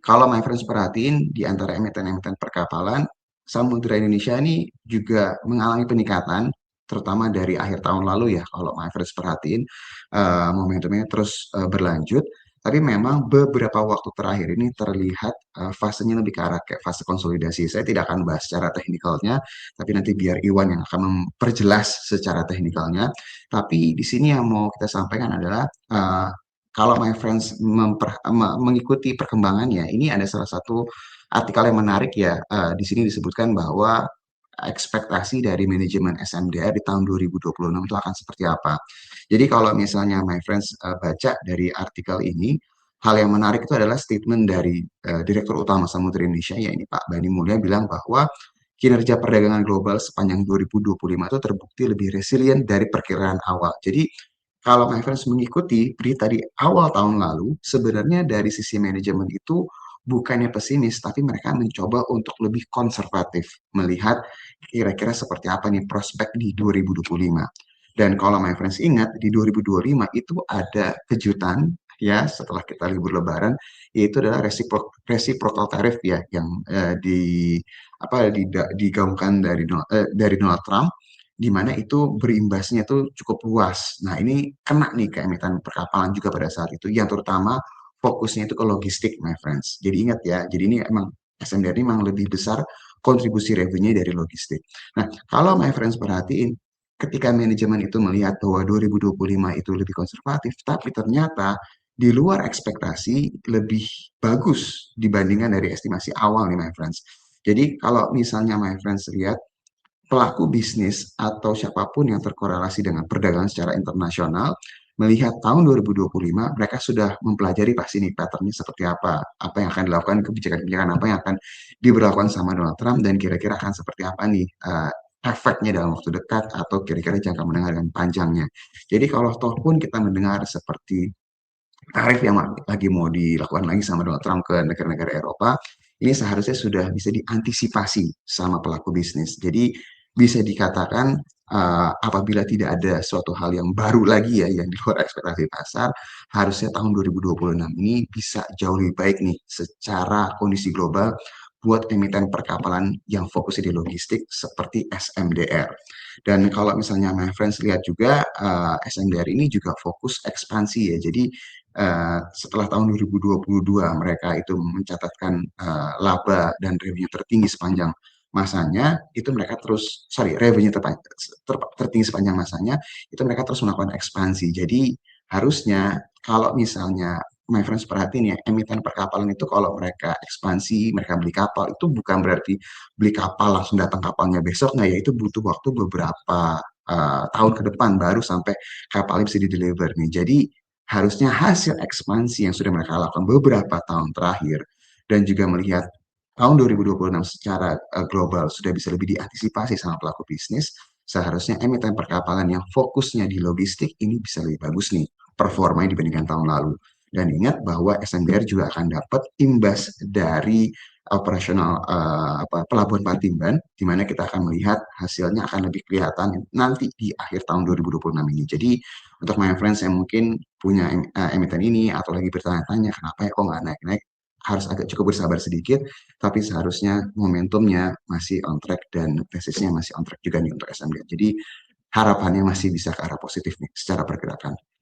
kalau my friends perhatiin di antara emiten-emiten perkapalan, Samudra Indonesia ini juga mengalami peningkatan, terutama dari akhir tahun lalu ya. Kalau my friends perhatiin, momentumnya terus berlanjut. Tapi memang beberapa waktu terakhir ini terlihat fasenya lebih ke arah kayak fase konsolidasi. Saya tidak akan bahas secara teknikalnya, tapi nanti biar Iwan yang akan memperjelas secara teknikalnya. Tapi di sini yang mau kita sampaikan adalah kalau my friends mengikuti perkembangannya, ini ada salah satu artikel yang menarik ya. Di sini disebutkan bahwa ekspektasi dari manajemen SMDR di tahun 2026 itu akan seperti apa. Jadi kalau misalnya my friends baca dari artikel ini, hal yang menarik itu adalah statement dari Direktur Utama Samudra Indonesia, ya ini Pak Bani Mulya bilang bahwa kinerja perdagangan global sepanjang 2025 itu terbukti lebih resilient dari perkiraan awal. Jadi kalau my friends mengikuti berita di awal tahun lalu, sebenarnya dari sisi manajemen itu bukannya pesimis, tapi mereka mencoba untuk lebih konservatif, melihat kira-kira seperti apa nih prospek di 2025. Dan kalau my friends ingat, di 2025 itu ada kejutan ya setelah kita libur Lebaran, yaitu adalah reciprocal tariff ya yang digaungkan dari Donald Trump, di mana itu berimbasnya itu cukup luas. Nah, ini kena nih ke emiten perkapalan juga pada saat itu, yang terutama fokusnya itu ke logistik, my friends. Jadi ingat ya, jadi ini emang SMDR ini memang lebih besar kontribusi revenue dari logistik. Nah, kalau my friends perhatiin, ketika manajemen itu melihat bahwa 2025 itu lebih konservatif, tapi ternyata di luar ekspektasi lebih bagus dibandingkan dari estimasi awal nih, my friends. Jadi kalau misalnya my friends lihat pelaku bisnis atau siapapun yang terkorelasi dengan perdagangan secara internasional melihat tahun 2025 mereka sudah mempelajari pasti nih patternnya seperti apa yang akan dilakukan, kebijakan-kebijakan apa yang akan diberlakukan sama Donald Trump dan kira-kira akan seperti apa nih efeknya dalam waktu dekat atau kira-kira jangka menengah dan panjangnya. Jadi kalau toh pun kita mendengar seperti tarif yang lagi mau dilakukan lagi sama Donald Trump ke negara-negara Eropa, ini seharusnya sudah bisa diantisipasi sama pelaku bisnis. Jadi bisa dikatakan apabila tidak ada suatu hal yang baru lagi ya yang di luar ekspektasi pasar, harusnya tahun 2026 ini bisa jauh lebih baik nih secara kondisi global buat emiten perkapalan yang fokus di logistik seperti SMDR. Dan kalau misalnya my friends lihat juga SMDR ini juga fokus ekspansi ya. Jadi setelah tahun 2022 mereka itu mencatatkan laba dan revenue tertinggi sepanjang masanya, itu mereka terus, revenue tertinggi sepanjang masanya, itu mereka terus melakukan ekspansi. Jadi harusnya kalau misalnya my friends perhatiin ya, emiten perkapalan itu kalau mereka ekspansi, mereka beli kapal, itu bukan berarti beli kapal langsung datang kapalnya besok, nggak ya, itu butuh waktu beberapa tahun ke depan baru sampai kapalnya bisa di-deliver nih. Jadi harusnya hasil ekspansi yang sudah mereka lakukan beberapa tahun terakhir dan juga melihat tahun 2026 secara global sudah bisa lebih diantisipasi sama pelaku bisnis, seharusnya emiten perkapalan yang fokusnya di logistik ini bisa lebih bagus nih performanya dibandingkan tahun lalu. Dan ingat bahwa SMBR juga akan dapat imbas dari operasional pelabuhan Patimban, di mana kita akan melihat hasilnya akan lebih kelihatan nanti di akhir tahun 2026 ini. Jadi untuk my friends yang mungkin punya emiten ini atau lagi bertanya-tanya kenapa ya kok nggak naik-naik, harus agak cukup bersabar sedikit, tapi seharusnya momentumnya masih on track dan tesisnya masih on track juga nih untuk SMD. Jadi harapannya masih bisa ke arah positif nih secara pergerakan.